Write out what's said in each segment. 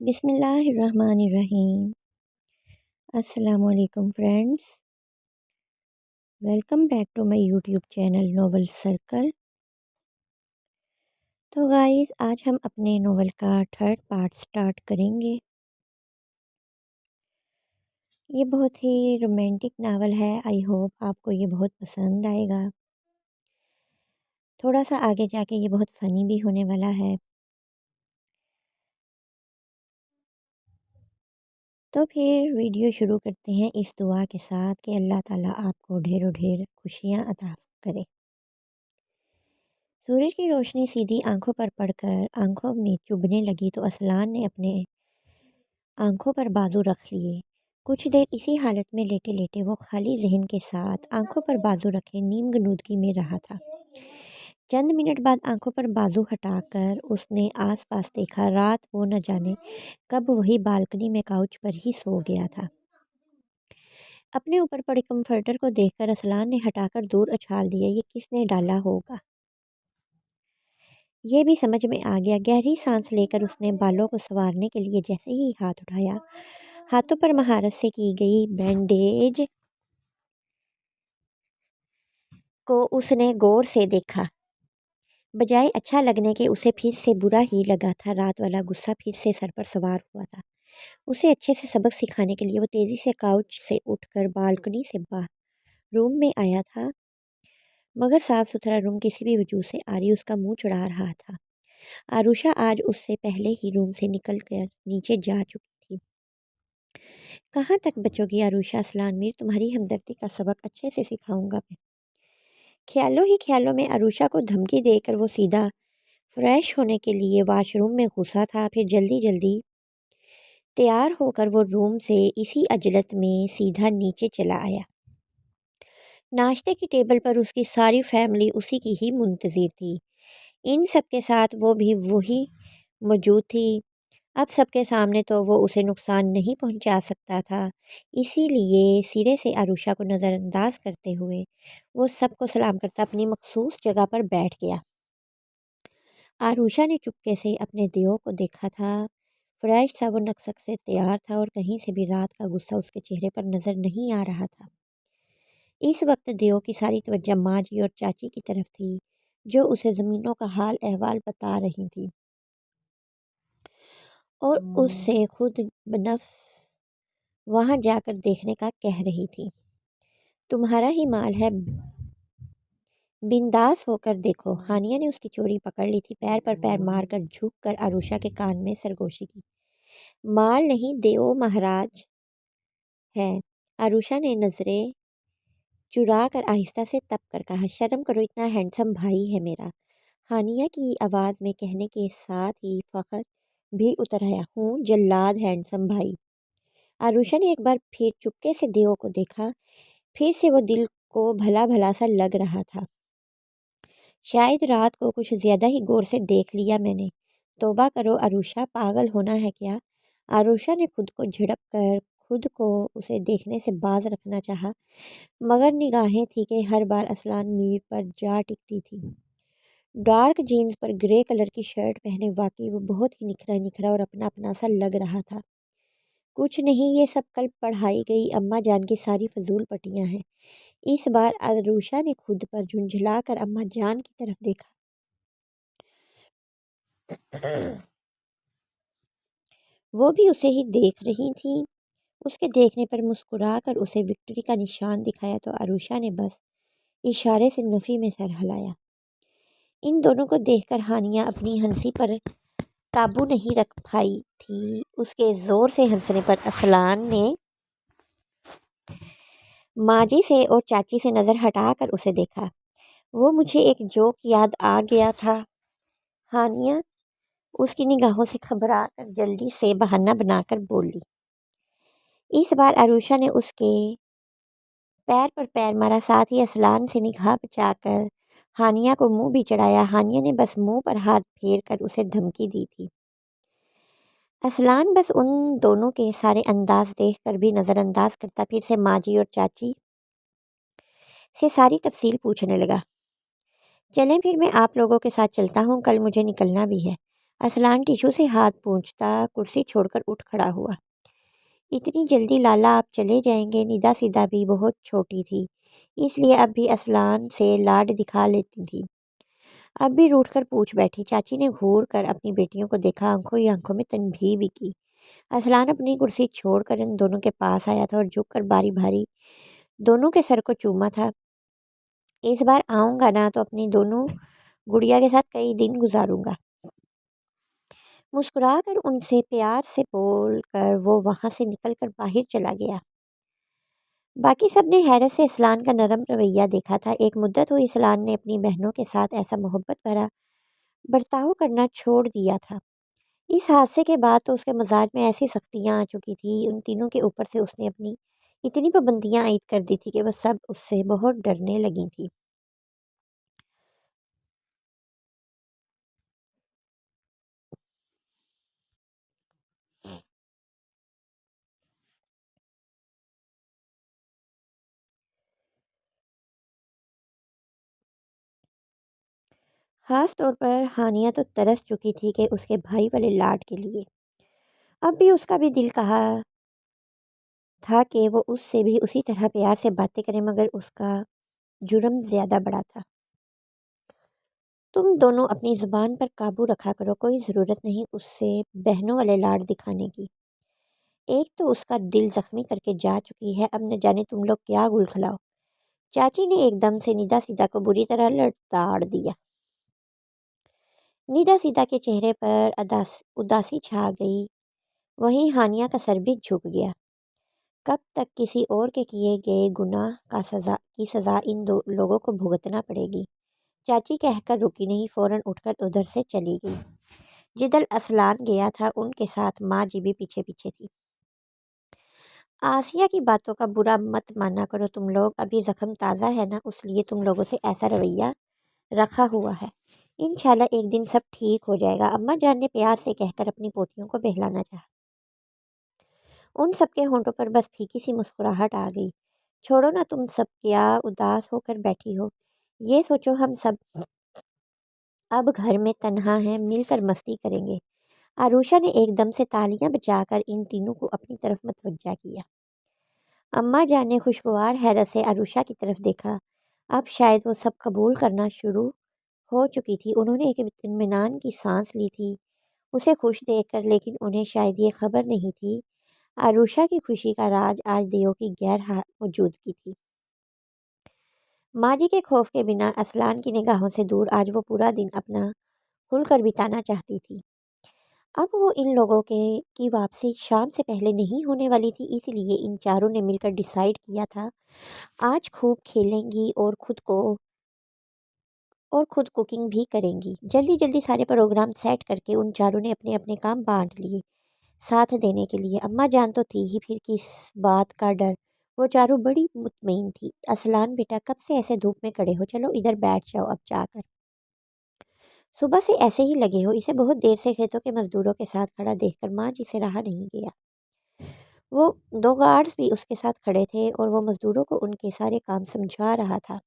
بسم اللہ الرحمن الرحیم۔ السلام علیکم friends, welcome back to my YouTube channel novel circle. تو گائز، آج ہم اپنے ناول کا تھرڈ پارٹ سٹارٹ کریں گے۔ یہ بہت ہی رومانٹک ناول ہے، آئی ہوپ آپ کو یہ بہت پسند آئے گا۔ تھوڑا سا آگے جا کے یہ بہت فنی بھی ہونے والا ہے۔ تو پھر ویڈیو شروع کرتے ہیں اس دعا کے ساتھ کہ اللہ تعالیٰ آپ کو ڈھیر و ڈھیر خوشیاں عطا کرے۔ سورج کی روشنی سیدھی آنکھوں پر پڑ کر آنکھوں میں چبھنے لگی تو اسلان نے اپنے آنکھوں پر بازو رکھ لیے۔ کچھ دیر اسی حالت میں لیٹے لیٹے وہ خالی ذہن کے ساتھ آنکھوں پر بازو رکھے نیم غنودگی میں رہا تھا۔ چند منٹ بعد آنکھوں پر بازو ہٹا کر اس نے آس پاس دیکھا۔ رات وہ نہ جانے کب وہی بالکنی میں کاؤچ پر ہی سو گیا تھا۔ اپنے اوپر پڑے کمفرٹر کو دیکھ کر اسلان نے ہٹا کر دور اچھال دیا۔ یہ کس نے ڈالا ہوگا؟ یہ بھی سمجھ میں آ گیا۔ گہری سانس لے کر اس نے بالوں کو سنوارنے کے لیے جیسے ہی ہاتھ اٹھایا، ہاتھوں پر مہارت سے کی گئی بینڈیج کو اس نے غور سے دیکھا۔ بجائے اچھا لگنے کے اسے پھر سے برا ہی لگا تھا۔ رات والا غصہ پھر سے سر پر سوار ہوا تھا۔ اسے اچھے سے سبق سکھانے کے لیے وہ تیزی سے کاؤچ سے اٹھ کر بالکنی سے باہر روم میں آیا تھا، مگر صاف ستھرا روم کسی بھی وجہ سے آری اس کا منہ چڑھا رہا تھا۔ آروشا آج اس سے پہلے ہی روم سے نکل کر نیچے جا چکی تھی۔ کہاں تک بچو گی آروشا؟ اسلان میر تمہاری ہمدردی کا سبق اچھے سے سکھاؤں گا میں۔ خیالوں ہی خیالوں میں آروشا کو دھمکی دے کر وہ سیدھا فریش ہونے کے لیے واش روم میں گھسا تھا۔ پھر جلدی جلدی تیار ہو کر وہ روم سے اسی عجلت میں سیدھا نیچے چلا آیا۔ ناشتے کی ٹیبل پر اس کی ساری فیملی اسی کی ہی منتظر تھی۔ ان سب کے ساتھ وہ بھی وہی موجود تھی۔ اب سب کے سامنے تو وہ اسے نقصان نہیں پہنچا سکتا تھا، اسی لیے سرے سے آروشا کو نظر انداز کرتے ہوئے وہ سب کو سلام کرتا اپنی مخصوص جگہ پر بیٹھ گیا۔ آروشا نے چپکے سے اپنے دیو کو دیکھا تھا۔ فریش سا وہ نقصق سے تیار تھا اور کہیں سے بھی رات کا غصہ اس کے چہرے پر نظر نہیں آ رہا تھا۔ اس وقت دیو کی ساری توجہ ماں جی اور چاچی کی طرف تھی، جو اسے زمینوں کا حال احوال بتا رہی تھی اور اس سے خود بنفس وہاں جا کر دیکھنے کا کہہ رہی تھی۔ تمہارا ہی مال ہے، بنداس ہو کر دیکھو۔ ہانیہ نے اس کی چوری پکڑ لی تھی۔ پیر پر پیر مار کر جھک کر آروشا کے کان میں سرگوشی کی۔ مال نہیں، دیو مہاراج ہے۔ آروشا نے نظریں چرا کر آہستہ سے تپ کر کہا، شرم کرو، اتنا ہینڈسم بھائی ہے میرا۔ ہانیہ کی آواز میں کہنے کے ساتھ ہی فخر بھی اتر آیا۔ ہوں جلاد ہینڈسم بھائی۔ آروشا نے ایک بار پھر چپکے سے دیو کو دیکھا۔ پھر سے وہ دل کو بھلا بھلا سا لگ رہا تھا۔ شاید رات کو کچھ زیادہ ہی غور سے دیکھ لیا میں نے۔ توبہ کرو آروشا، پاگل ہونا ہے کیا؟ آروشا نے خود کو جھڑپ کر خود کو اسے دیکھنے سے باز رکھنا چاہا، مگر نگاہیں تھی کہ ہر بار اسلان میر پر جا ٹکتی تھی۔ ڈارک جینز پر گرے کلر کی شرٹ پہنے واقعی وہ بہت ہی نکھرا نکھرا اور اپنا اپنا سا لگ رہا تھا۔ کچھ نہیں، یہ سب کل پڑھائی گئی اماں جان کی ساری فضول پٹیاں ہیں۔ اس بار آروشا نے خود پر جھنجھلا کر اماں جان کی طرف دیکھا۔ وہ بھی اسے ہی دیکھ رہی تھیں۔ اس کے دیکھنے پر مسکرا کر اسے وکٹری کا نشان دکھایا تو آروشا نے بس اشارے سے نفی میں سر ہلایا۔ ان دونوں کو دیکھ کر ہانیہ اپنی ہنسی پر قابو نہیں رکھ پائی تھی۔ اس کے زور سے ہنسنے پر اسلان نے ماں جی سے اور چاچی سے نظر ہٹا کر اسے دیکھا۔ وہ مجھے ایک جوک یاد آ گیا تھا۔ ہانیہ اس کی نگاہوں سے گھبرا کر جلدی سے بہانہ بنا کر بولی۔ اس بار آروشا نے اس کے پیر پر پیر مارا، ساتھ ہی اسلان سے نگاہ بچا کر ہانیہ کو منہ بھی چڑھایا۔ ہانیہ نے بس منہ پر ہاتھ پھیر کر اسے دھمکی دی تھی۔ اسلان بس ان دونوں کے سارے انداز دیکھ کر بھی نظر انداز کرتا پھر سے ماں جی اور چاچی سے ساری تفصیل پوچھنے لگا۔ چلیں پھر میں آپ لوگوں کے ساتھ چلتا ہوں، کل مجھے نکلنا بھی ہے۔ اسلان ٹیشو سے ہاتھ پونچھتا کرسی چھوڑ کر اٹھ کھڑا ہوا۔ اتنی جلدی لالا آپ چلے جائیں گے؟ ندا سیدھا بھی بہت چھوٹی تھی، اس لیے اب بھی اسلان سے لاڈ دکھا لیتی تھی۔ اب بھی روٹھ کر پوچھ بیٹھی۔ چاچی نے گھور کر اپنی بیٹیوں کو دیکھا، آنکھوں ہی آنکھوں میں تنبیہ بھی کی۔ اسلان اپنی کرسی چھوڑ کر ان دونوں کے پاس آیا تھا اور جھک کر باری باری دونوں کے سر کو چوما تھا۔ اس بار آؤں گا نا تو اپنی دونوں گڑیا کے ساتھ کئی دن گزاروں گا۔ مسکرا کر ان سے پیار سے بول کر وہ وہاں سے نکل کر باہر چلا گیا۔ باقی سب نے حیرت سے اسلان کا نرم رویہ دیکھا تھا۔ ایک مدت ہوئی اسلان نے اپنی بہنوں کے ساتھ ایسا محبت بھرا برتاؤ کرنا چھوڑ دیا تھا۔ اس حادثے کے بعد تو اس کے مزاج میں ایسی سختیاں آ چکی تھی، ان تینوں کے اوپر سے اس نے اپنی اتنی پابندیاں عائد کر دی تھی کہ وہ سب اس سے بہت ڈرنے لگی تھی۔ خاص طور پر ہانیہ تو ترس چکی تھی کہ اس کے بھائی والے لاڈ کے لیے۔ اب بھی اس کا بھی دل کہا تھا کہ وہ اس سے بھی اسی طرح پیار سے باتیں کرے، مگر اس کا جرم زیادہ بڑا تھا۔ تم دونوں اپنی زبان پر قابو رکھا کرو، کوئی ضرورت نہیں اس سے بہنوں والے لاڈ دکھانے کی۔ ایک تو اس کا دل زخمی کر کے جا چکی ہے، اب نہ جانے تم لوگ کیا گل کھلاؤ۔ چاچی نے ایک دم سے ندا سیدھا کو بری طرح لڑاڑ دیا۔ ندا سیدھا کے چہرے پر اداسی چھا گئی، وہیں ہانیہ کا سر بھی جھک گیا۔ کب تک کسی اور کے کیے گئے گناہ کی سزا ان لوگوں کو بھگتنا پڑے گی؟ چاچی کہہ کر رکی نہیں، فوراً اٹھ کر ادھر سے چلی گئی۔ جدھر اسلان گیا تھا ان کے ساتھ ماں جی بھی پیچھے پیچھے تھی۔ آسیہ کی باتوں کا برا مت مانا کرو تم لوگ، ابھی زخم تازہ ہے نا، اس لیے تم لوگوں سے ایسا رویہ رکھا ہوا ہے۔ انشاءاللہ ایک دن سب ٹھیک ہو جائے گا، اماں جان نے پیار سے کہہ کر اپنی پوتیوں کو بہلانا چاہا۔ ان سب کے ہونٹوں پر بس پھیکی سی مسکراہٹ آ گئی۔ چھوڑو نا تم سب، کیا اداس ہو کر بیٹھی ہو؟ یہ سوچو ہم سب اب گھر میں تنہا ہیں، مل کر مستی کریں گے۔ آروشا نے ایک دم سے تالیاں بجا کر ان تینوں کو اپنی طرف متوجہ کیا۔ اماں جان نے خوشگوار حیرت سے آروشا کی طرف دیکھا۔ اب شاید وہ سب قبول کرنا شروع ہو چکی تھی۔ انہوں نے ایک اطمینان کی سانس لی تھی اسے خوش دیکھ کر، لیکن انہیں شاید یہ خبر نہیں تھی آروشا کی خوشی کا راز آج دیو کی غیر موجودگی تھی۔ ماں جی کے خوف کے بنا اسلان کی نگاہوں سے دور آج وہ پورا دن اپنا کھل کر بتانا چاہتی تھی۔ اب وہ ان لوگوں کی واپسی شام سے پہلے نہیں ہونے والی تھی، اس لیے ان چاروں نے مل کر ڈیسائیڈ کیا تھا آج خوب کھیلیں گی اور خود کوکنگ بھی کریں گی۔ جلدی جلدی سارے پروگرام سیٹ کر کے ان چاروں نے اپنے اپنے کام بانٹ لیے ساتھ دینے کے لیے۔ اماں جان تو تھی ہی، پھر کس بات کا ڈر؟ وہ چاروں بڑی مطمئن تھی۔ اسلان بیٹا کب سے ایسے دھوپ میں کھڑے ہو، چلو ادھر بیٹھ جاؤ اب جا کر۔ صبح سے ایسے ہی لگے ہو، اسے بہت دیر سے کھیتوں کے مزدوروں کے ساتھ کھڑا دیکھ کر ماں جی سے رہا نہیں گیا۔ وہ دو گارڈز بھی اس کے ساتھ کھڑے تھے اور وہ مزدوروں کو ان کے سارے کام سمجھا رہا تھا۔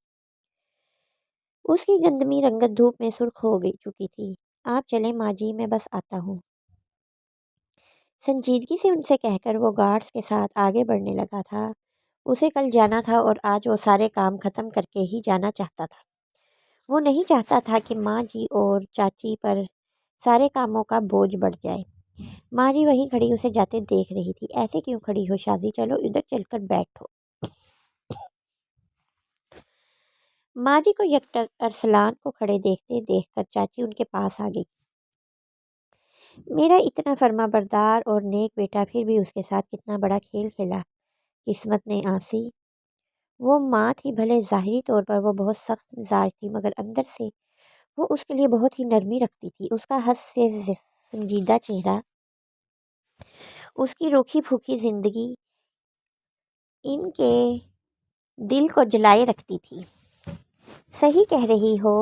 اس کی گندمی رنگت دھوپ میں سرخ ہو چکی تھی۔ آپ چلیں ماں جی، میں بس آتا ہوں، سنجیدگی سے ان سے کہہ کر وہ گارڈز کے ساتھ آگے بڑھنے لگا تھا۔ اسے کل جانا تھا اور آج وہ سارے کام ختم کر کے ہی جانا چاہتا تھا۔ وہ نہیں چاہتا تھا کہ ماں جی اور چاچی پر سارے کاموں کا بوجھ بڑھ جائے۔ ماں جی وہیں کھڑی اسے جاتے دیکھ رہی تھی۔ ایسے کیوں کھڑی ہو شازی، چلو ادھر چل کر بیٹھو۔ ماں جی کو یکٹک ارسلان کو کھڑے دیکھتے دیکھ کر چاچی ان کے پاس آ گئی۔ میرا اتنا فرما بردار اور نیک بیٹا، پھر بھی اس کے ساتھ کتنا بڑا کھیل کھیلا قسمت نے آسی۔ وہ ماں تھی، بھلے ظاہری طور پر وہ بہت سخت مزاج تھی، مگر اندر سے وہ اس کے لیے بہت ہی نرمی رکھتی تھی۔ اس کا حد سے سنجیدہ چہرہ، اس کی روکھی پھوکی زندگی ان کے دل کو جلائے رکھتی تھی۔ صحیح کہہ رہی ہو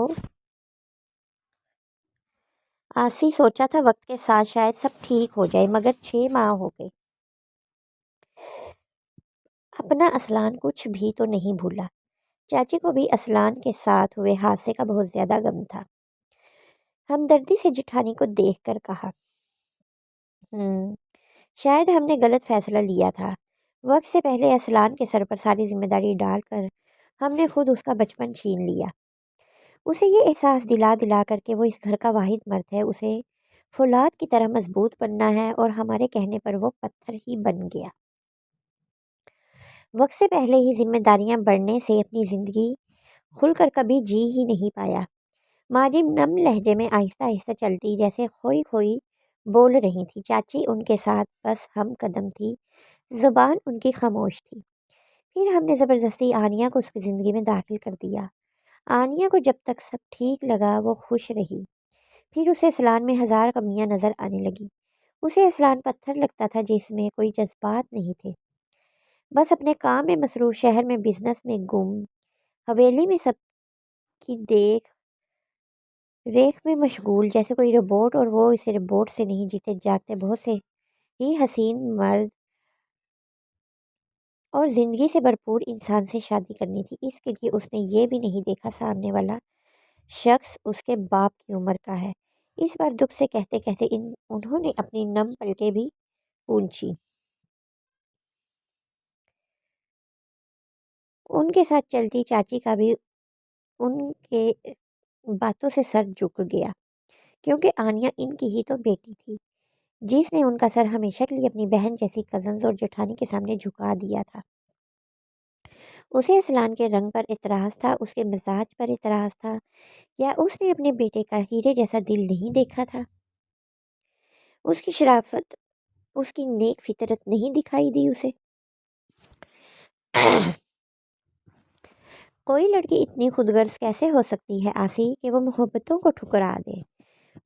آسی، سوچا تھا وقت کے ساتھ شاید سب ٹھیک ہو جائے، مگر 6 ماہ ہو گئے، اپنا اسلان کچھ بھی تو نہیں بھولا۔ چاچی کو بھی اسلان کے ساتھ ہوئے حادثے کا بہت زیادہ غم تھا۔ ہمدردی سے جٹھانی کو دیکھ کر کہا، ہم شاید ہم نے غلط فیصلہ لیا تھا۔ وقت سے پہلے اسلان کے سر پر ساری ذمہ داری ڈال کر ہم نے خود اس کا بچپن چھین لیا۔ اسے یہ احساس دلا دلا کر کہ وہ اس گھر کا واحد مرد ہے، اسے فولاد کی طرح مضبوط بننا ہے، اور ہمارے کہنے پر وہ پتھر ہی بن گیا۔ وقت سے پہلے ہی ذمہ داریاں بڑھنے سے اپنی زندگی کھل کر کبھی جی ہی نہیں پایا۔ ماجی نم لہجے میں آہستہ آہستہ چلتی، جیسے کھوئی کھوئی بول رہی تھی۔ چاچی ان کے ساتھ بس ہم قدم تھی، زبان ان کی خاموش تھی۔ پھر ہم نے زبردستی آنیا کو اس کی زندگی میں داخل کر دیا۔ آنیا کو جب تک سب ٹھیک لگا وہ خوش رہی، پھر اسے اسلان میں ہزار کمیاں نظر آنے لگی۔ اسے اسلان پتھر لگتا تھا جس میں کوئی جذبات نہیں تھے، بس اپنے کام میں مصروف، شہر میں بزنس میں گم، حویلی میں سب کی دیکھ ریکھ میں مشغول جیسے کوئی روبوٹ، اور وہ اسے روبوٹ سے نہیں، جیتے جاگتے بہت سے ہی حسین مرد اور زندگی سے بھرپور انسان سے شادی کرنی تھی۔ اس کے لیے اس نے یہ بھی نہیں دیکھا سامنے والا شخص اس کے باپ کی عمر کا ہے۔ اس بار دکھ سے کہتے کہتے انہوں نے اپنی نم پلکیں بھی پونچھی۔ ان کے ساتھ چلتی چاچی کا بھی ان کے باتوں سے سر جھک گیا، کیونکہ آنیا ان کی ہی تو بیٹی تھی، جس نے ان کا سر ہمیشہ کے لیے اپنی بہن جیسی کزنز اور جٹھانی کے سامنے جھکا دیا تھا۔ اسے اسلان کے رنگ پر اعتراض تھا، اس کے مزاج پر اعتراض تھا، یا اس نے اپنے بیٹے کا ہیرے جیسا دل نہیں دیکھا تھا؟ اس کی شرافت، اس کی نیک فطرت نہیں دکھائی دی اسے؟ کوئی لڑکی اتنی خود غرض کیسے ہو سکتی ہے آسی کہ وہ محبتوں کو ٹھکرا دے؟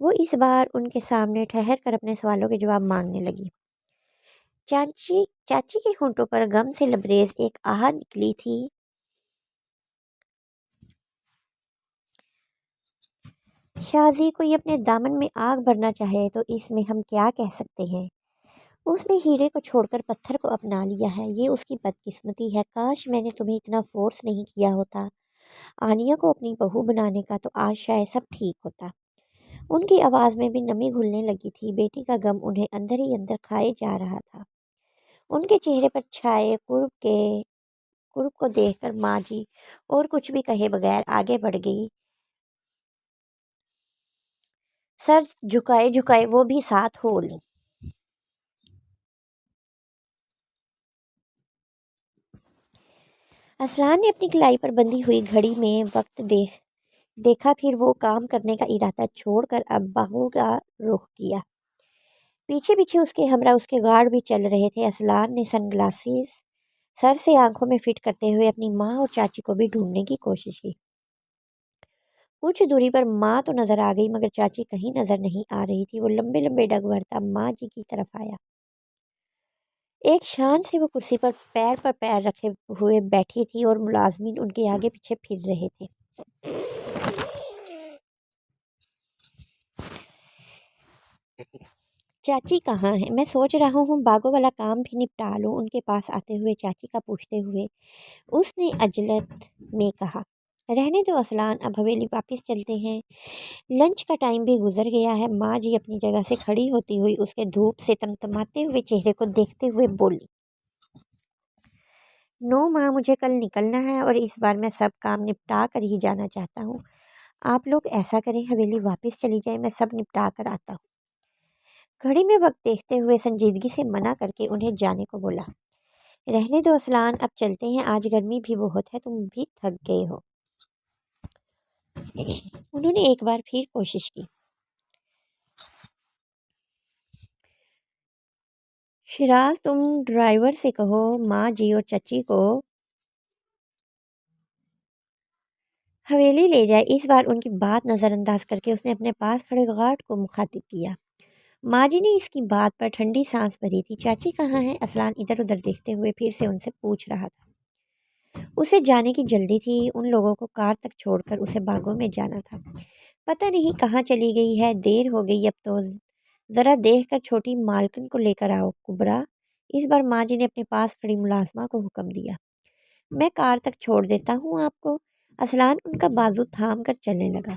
وہ اس بار ان کے سامنے ٹھہر کر اپنے سوالوں کے جواب مانگنے لگی۔ چاچی کے ہونٹوں پر غم سے لبریز ایک آہ نکلی تھی۔ شازی کوئی اپنے دامن میں آگ بھرنا چاہے تو اس میں ہم کیا کہہ سکتے ہیں؟ اس نے ہیرے کو چھوڑ کر پتھر کو اپنا لیا ہے، یہ اس کی بدقسمتی ہے۔ کاش میں نے تمہیں اتنا فورس نہیں کیا ہوتا آنیا کو اپنی بہو بنانے کا، تو آج شاید سب ٹھیک ہوتا۔ ان کی آواز میں بھی نمی گھلنے لگی تھی۔ بیٹی کا غم انہیں اندر ہی اندر کھائے جا رہا تھا۔ ان کے چہرے پر چھائے قرب کو دیکھ کر ماں جی اور کچھ بھی کہے بغیر آگے بڑھ گئی، سر جھکائے جھکائے وہ بھی ساتھ ہو لی۔ اسلان نے اپنی کلائی پر بندھی ہوئی گھڑی میں وقت دیکھا، پھر وہ کام کرنے کا ارادہ چھوڑ کر اب باغوں کا رخ کیا۔ پیچھے پیچھے اس کے ہمراہ اس کے گارڈ بھی چل رہے تھے۔ اسلان نے سن گلاسز سر سے آنکھوں میں فٹ کرتے ہوئے اپنی ماں اور چاچی کو بھی ڈھونڈنے کی کوشش کی۔ کچھ دوری پر ماں تو نظر آ گئی، مگر چاچی کہیں نظر نہیں آ رہی تھی۔ وہ لمبے لمبے ڈگ بھرتا ماں جی کی طرف آیا۔ ایک شان سے وہ کرسی پر پیر رکھے ہوئے بیٹھی تھی اور ملازمین ان کے آگے پیچھے پھر رہے تھے۔ چاچی کہاں ہے؟ میں سوچ رہا ہوں باغوں والا کام بھی نپٹا لوں، ان کے پاس آتے ہوئے چاچی کا پوچھتے ہوئے اس نے عجلت میں کہا۔ رہنے دو اسلان، اب حویلی واپس چلتے ہیں، لنچ کا ٹائم بھی گزر گیا ہے۔ ماں جی اپنی جگہ سے کھڑی ہوتی ہوئی اس کے دھوپ سے تمتماتے ہوئے چہرے کو دیکھتے ہوئے بولی، نو ماں، مجھے کل نکلنا ہے اور اس بار میں سب کام نپٹا کر ہی جانا چاہتا ہوں۔ آپ لوگ ایسا کریں، حویلی واپس چلی جائیں، میں سب نپٹا کر آتا ہوں۔ گھڑی میں وقت دیکھتے ہوئے سنجیدگی سے منع کر کے انہیں جانے کو بولا۔ رہنے دو اسلان، اب چلتے ہیں، آج گرمی بھی بہت ہے، تم بھی تھک گئے ہو۔ انہوں نے ایک بار پھر کوشش کی۔ شیراز، تم ڈرائیور سے کہو ماں جی اور چچی کو حویلی لے جائے۔ اس بار ان کی بات نظر انداز کر کے اس نے اپنے پاس کھڑے گارڈ کو مخاطب کیا۔ ماں جی نے اس کی بات پر ٹھنڈی سانس بھری تھی۔ چاچی کہاں ہے؟ اسلان ادھر ادھر دیکھتے ہوئے پھر سے ان سے پوچھ رہا تھا۔ اسے جانے کی جلدی تھی، ان لوگوں کو کار تک چھوڑ کر اسے باغوں میں جانا تھا۔ پتہ نہیں کہاں چلی گئی ہے، دیر ہو گئی اب تو، ذرا دیکھ کر چھوٹی مالکن کو لے کر آؤ۔ کبرا، اس بار ماں جی نے اپنے پاس کھڑی ملازمہ کو حکم دیا۔ میں کار تک چھوڑ دیتا ہوں آپ کو۔ اسلان ان کا بازو تھام کر چلنے لگا۔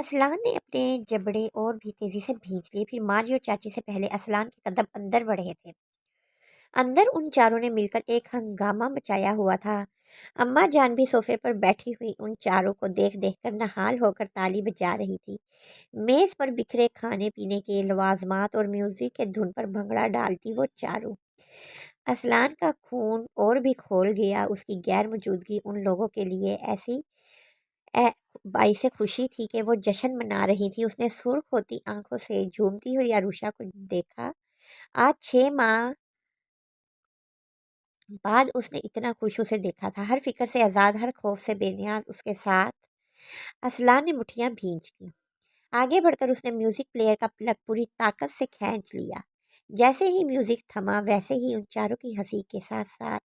اسلان نے اپنے جبڑے اور بھی تیزی سے بھینچ لیے۔ پھر ماجی اور چاچی سے پہلے اسلان کے قدم اندر بڑھے تھے۔ اندر ان چاروں نے مل کر ایک ہنگامہ مچایا ہوا تھا۔ اماں جان بھی صوفے پر بیٹھی ہوئی ان چاروں کو دیکھ دیکھ کر نہال ہو کر تالی بجا رہی تھی۔ میز پر بکھرے کھانے پینے کے لوازمات اور میوزک کے دھن پر بھنگڑا ڈالتی وہ چاروں۔ اسلان کا خون اور بھی کھول گیا۔ اس کی غیر موجودگی ان لوگوں کے لیے ایسی باعث خوشی تھی کہ وہ جشن منا رہی تھی۔ اس نے سرخ ہوتی آنکھوں سے جھومتی ہوئی عروشہ کو دیکھا۔ آج 6 ماہ بعد اس نے اتنا خوش اسے دیکھا تھا، ہر فکر سے آزاد، ہر خوف سے بے نیاز۔ اس کے ساتھ اسلان نے مٹھیاں بھینچ لی۔ آگے بڑھ کر اس نے میوزک پلیئر کا پلگ پوری طاقت سے کھینچ لیا۔ جیسے ہی میوزک تھما ویسے ہی ان چاروں کی ہنسی کے ساتھ ساتھ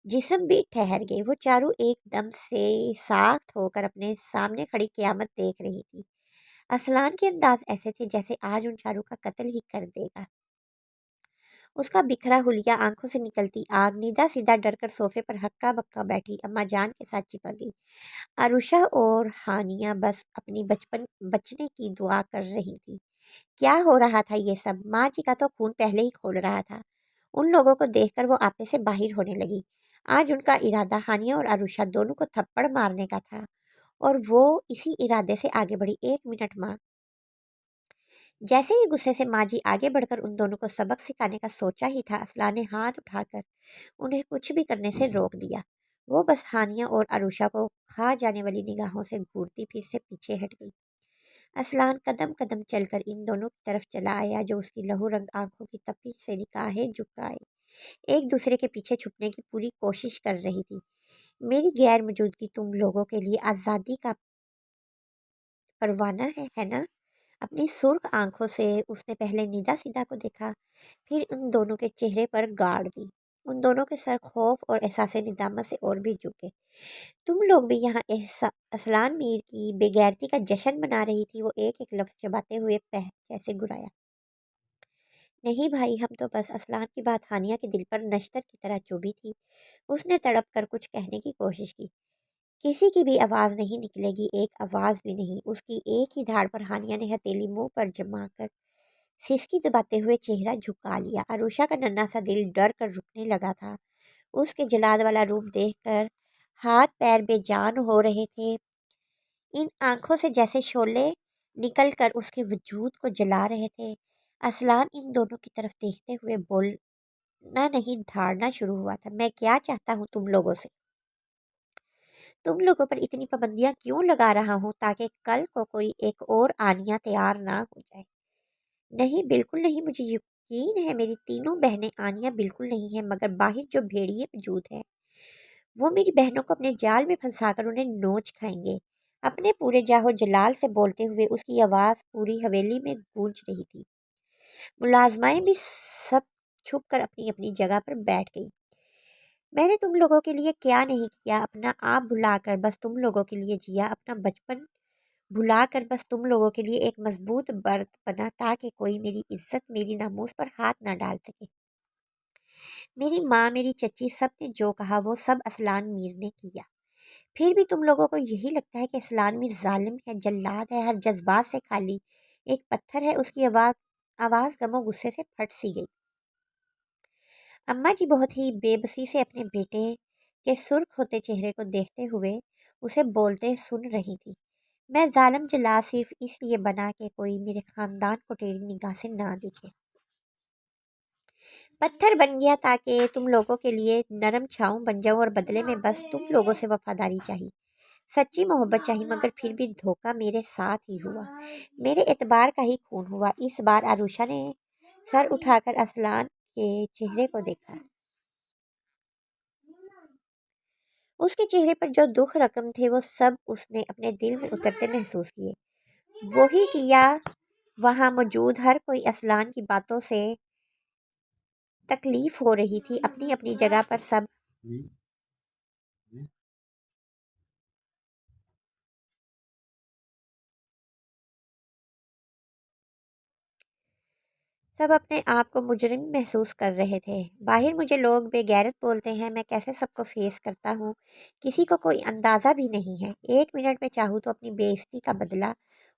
جسم بھی ٹھہر گئے۔ وہ چاروں ایک دم سے ساخت ہو کر اپنے سامنے کھڑی قیامت دیکھ رہی تھی۔ اسلان کے انداز ایسے تھے جیسے آج ان چاروں کا قتل ہی کر دے گا۔ اس کا بکھرا حلیہ، آنکھوں سے نکلتی آگ، نیدا سیدھا ڈر کر صوفے پر ہکا بکا بیٹھی اماں جان کے ساتھ چپک گئی۔ عروشہ اور ہانیہ بس اپنی بچنے کی دعا کر رہی تھی۔ کیا ہو رہا تھا یہ سب؟ ماں جی کا تو خون پہلے ہی کھول رہا تھا۔ ان لوگوں کو دیکھ کر وہ آپے سے باہر ہونے لگی۔ آج ان کا ارادہ ہانیہ اور عروشہ دونوں کو تھپڑ مارنے کا تھا، اور وہ اسی ارادے سے آگے بڑھی۔ 1 منٹ ماں۔ جیسے ہی غصے سے ماں جی آگے بڑھ کر ان دونوں کو سبق سکھانے کا سوچا ہی تھا، اسلان نے ہاتھ اٹھا کر انہیں کچھ بھی کرنے سے روک دیا۔ وہ بس ہانیہ اور عروشہ کو کھا جانے والی نگاہوں سے گھورتی پھر سے پیچھے ہٹ گئی۔ اسلان قدم قدم چل کر ان دونوں کی طرف چلا آیا جو اس کی لہو رنگ آنکھوں کی تپش سے نگاہیں جھکائے ایک دوسرے کے پیچھے چھپنے کی پوری کوشش کر رہی تھی۔ میری غیر موجودگی تم لوگوں کے لیے آزادی کا پروانہ ہے نا؟ اپنی سرخ آنکھوں سے اس نے پہلے نیدا سیدھا کو دیکھا، پھر ان دونوں کے چہرے پر گاڑ دی۔ ان دونوں کے سر خوف اور احساس ندامت سے اور بھی جھکے۔ تم لوگ بھی یہاں اسلان میر کی بے غیرتی کا جشن منا رہی تھی، وہ ایک ایک لفظ چباتے ہوئے جیسے گرایا۔ نہیں بھائی، ہم تو بس اسلان کی بات ہانیہ کے دل پر نشتر کی طرح چبھی تھی۔ اس نے تڑپ کر کچھ کہنے کی کوشش کی۔ کسی کی بھی آواز نہیں نکلے گی، ایک آواز بھی نہیں۔ اس کی ایک ہی دھاڑ پر ہانیہ نے ہتھیلی منہ پر جما کر سسکی دباتے ہوئے چہرہ جھکا لیا۔ عروشہ کا ننھا سا دل ڈر کر رکنے لگا تھا۔ اس کے جلاد والا روپ دیکھ کر ہاتھ پیر بے جان ہو رہے تھے۔ ان آنکھوں سے جیسے شعلے نکل کر اس کے وجود کو جلا رہے تھے۔ اسلان ان دونوں کی طرف دیکھتے ہوئے بولنا نہیں دھاڑنا شروع ہوا تھا۔ میں کیا چاہتا ہوں تم لوگوں سے؟ تم لوگوں پر اتنی پابندیاں کیوں لگا رہا ہوں تاکہ کل کو کوئی ایک اور آنیہ تیار نہ ہو جائے؟ نہیں، بالکل نہیں، مجھے یقین ہے میری تینوں بہنیں آنیہ بالکل نہیں ہیں، مگر باہر جو بھیڑیے موجود ہیں وہ میری بہنوں کو اپنے جال میں پھنسا کر انہیں نوچ کھائیں گے۔ اپنے پورے جاہو جلال سے بولتے ہوئے اس کی آواز پوری حویلی میں گونج رہی تھی۔ ملازمائیں بھی سب چھپ کر اپنی اپنی جگہ پر بیٹھ گئی۔ میں نے تم لوگوں کے لیے کیا نہیں کیا، اپنا آپ بھلا کر بس تم لوگوں کے لیے جیا، اپنا بچپن بھلا کر بس تم لوگوں کے لیے ایک مضبوط برت بنا تاکہ کوئی میری عزت، میری ناموس پر ہاتھ نہ ڈال سکے۔ میری ماں، میری چچی، سب نے جو کہا وہ سب اسلان میر نے کیا۔ پھر بھی تم لوگوں کو یہی لگتا ہے کہ اسلان میر ظالم ہے، جلاد ہے، ہر جذبات سے خالی ایک پتھر ہے۔ اس کی آواز غم و غصے سے پھٹ سی گئی۔ اماں جی بہت ہی بے بسی سے اپنے بیٹے کے سرخ ہوتے چہرے کو دیکھتے ہوئے اسے بولتے سن رہی تھی۔ میں ظالم جلاد صرف اس لیے بنا کہ کوئی میرے خاندان کو ٹیڑھی نگاہ سے نہ دیکھے۔ پتھر بن گیا تاکہ تم لوگوں کے لیے نرم چھاؤں بن جاؤں، اور بدلے میں بس تم لوگوں سے وفاداری چاہی، سچی محبت چاہی، مگر پھر بھی دھوکہ میرے ساتھ ہی ہوا، میرے اعتبار کا ہی خون ہوا۔ اس بار عروشہ نے سر اٹھا کر اسلان کے چہرے کو دیکھا۔ اس کے چہرے پر جو دکھ رقم تھے وہ سب اس نے اپنے دل میں اترتے محسوس کیے۔ وہی کیا وہاں موجود ہر کوئی اسلان کی باتوں سے تکلیف ہو رہی تھی، اپنی اپنی جگہ پر سب اپنے آپ کو مجرم محسوس کر رہے تھے۔ باہر مجھے لوگ بے غیرت بولتے ہیں، میں کیسے سب کو فیس کرتا ہوں کسی کو کوئی اندازہ بھی نہیں ہے۔ 1 منٹ میں چاہوں تو اپنی بے عزتی کا بدلہ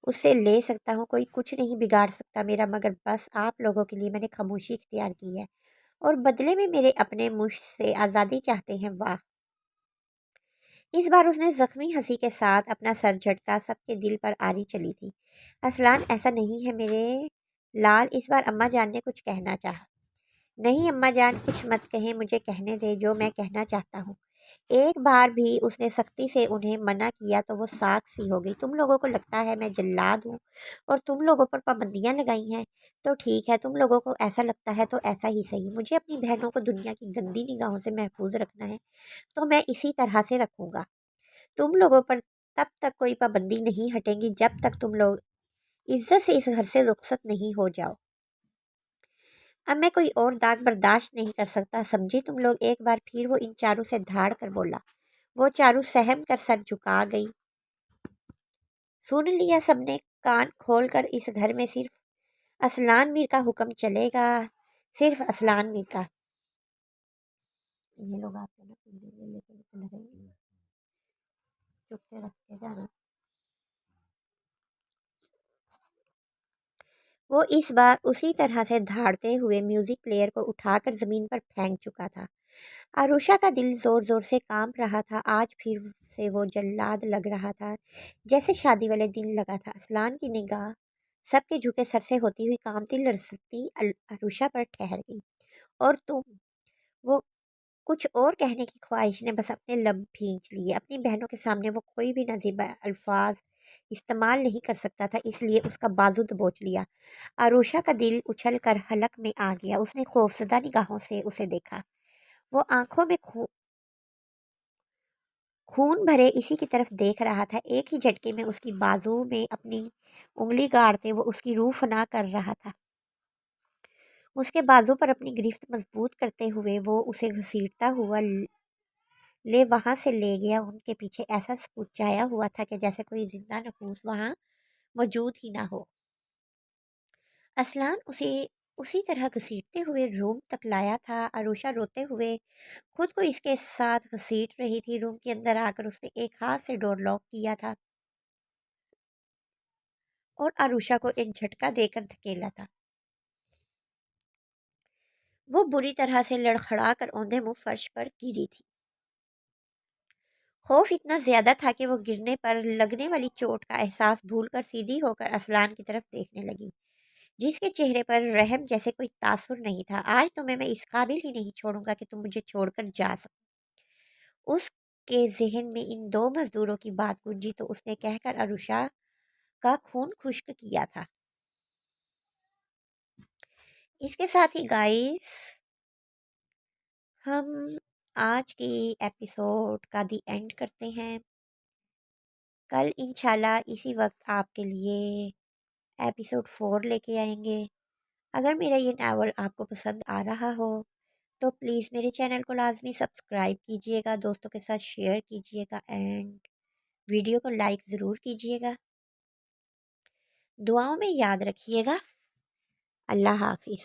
اس سے لے سکتا ہوں، کوئی کچھ نہیں بگاڑ سکتا میرا، مگر بس آپ لوگوں کے لیے میں نے خاموشی اختیار کی ہے اور بدلے میں میرے اپنے مجھ سے آزادی چاہتے ہیں۔ واہ! اس بار اس نے زخمی ہنسی کے ساتھ اپنا سر جھٹکا، سب کے دل پر آری چلی تھی۔ اصلان ایسا نہیں ہے میرے لال، اس بار اماں جان نے کچھ کہنا چاہا۔ نہیں اماں جان، کچھ مت کہیں، مجھے کہنے دے جو میں کہنا چاہتا ہوں۔ ایک بار بھی اس نے سختی سے انہیں منع کیا تو وہ ساکھ سی ہو گئی۔ تم لوگوں کو لگتا ہے میں جلاد ہوں اور تم لوگوں پر پابندیاں لگائی ہیں تو ٹھیک ہے، تم لوگوں کو ایسا لگتا ہے تو ایسا ہی صحیح، مجھے اپنی بہنوں کو دنیا کی گندی نگاہوں سے محفوظ رکھنا ہے تو میں اسی طرح سے رکھوں گا۔ تم لوگوں پر تب تک کوئی پابندی نہیں ہٹے گی جب تک تم لوگ عزت سے اس گھر سے رخصت نہیں ہو جاؤ۔ اب میں کوئی اور داغ برداشت نہیں کر سکتا، سمجھی تم لوگ؟ ایک بار پھر وہ ان چاروں سے دھاڑ کر بولا۔ وہ چاروں سہم کر سر جھکا گئی۔ سن لیا سب نے، کان کھول کر، اس گھر میں صرف اصلان میر کا حکم چلے گا، صرف اصلان میر کا۔ یہ لوگ آپ کو نا لے کے لگیں گے، چپ سے رکھ کے جانا۔ وہ اس بار اسی طرح سے دھاڑتے ہوئے میوزک پلیئر کو اٹھا کر زمین پر پھینک چکا تھا۔ آروشا کا دل زور زور سے کانپ رہا تھا، آج پھر سے وہ جلاد لگ رہا تھا جیسے شادی والے دن لگا تھا۔ اصلان کی نگاہ سب کے جھکے سر سے ہوتی ہوئی کانپتی لرزتی آروشا پر ٹھہر گئی۔ اور تم؟ وہ کچھ اور کہنے کی خواہش نے بس اپنے لب بھینچ لیے۔ اپنی بہنوں کے سامنے وہ کوئی بھی نازیبا الفاظ استعمال نہیں کر سکتا تھا، اس لیے اس کا بازو دبوچ لیا۔ آروشا کا دل اچھل کر حلق میں آ گیا، اس نے خوفزدہ نگاہوں سے اسے دیکھا۔ وہ آنکھوں میں خون بھرے اسی کی طرف دیکھ رہا تھا۔ ایک ہی جھٹکے میں اس کی بازو میں اپنی انگلی گاڑتے وہ اس کی روح فنا کر رہا تھا۔ اس کے بازو پر اپنی گرفت مضبوط کرتے ہوئے وہ اسے گھسیٹتا ہوا لے وہاں سے لے گیا۔ ان کے پیچھے ایسا سکوت چھایا ہوا تھا کہ جیسے کوئی زندہ نفوس وہاں موجود ہی نہ ہو۔ اصلان اسے اسی طرح گھسیٹتے ہوئے روم تک لایا تھا۔ آروشا روتے ہوئے خود کو اس کے ساتھ گھسیٹ رہی تھی۔ روم کے اندر آ کر اس نے ایک ہاتھ سے ڈور لاک کیا تھا اور آروشا کو ایک جھٹکا دے کر دھکیلا تھا۔ وہ بری طرح سے لڑکھڑا کر اوندھے منہ فرش پر گری تھی۔ خوف اتنا زیادہ تھا کہ وہ گرنے پر لگنے والی چوٹ کا احساس بھول کر سیدھی ہو کر اصلان کی طرف دیکھنے لگی، جس کے چہرے پر رحم جیسے کوئی تاثر نہیں تھا۔ آج تمہیں میں اس قابل ہی نہیں چھوڑوں گا کہ تم مجھے چھوڑ کر جا سکو۔ اس کے ذہن میں ان دو مزدوروں کی بات گونجی تو اس نے کہہ کر آروشا کا خون خشک کیا تھا۔ اس کے ساتھ ہی گائز ہم آج کی ایپیسوڈ کا دی اینڈ کرتے ہیں۔ کل انشاءاللہ اسی وقت آپ کے لیے ایپیسوڈ 4 لے کے آئیں گے۔ اگر میرا یہ ناول آپ کو پسند آ رہا ہو تو پلیز میرے چینل کو لازمی سبسکرائب کیجیے گا، دوستوں کے ساتھ شیئر کیجیے گا اینڈ ویڈیو کو لائک ضرور کیجیے گا۔ دعاؤں میں یاد رکھیے گا۔ اللہ حافظ۔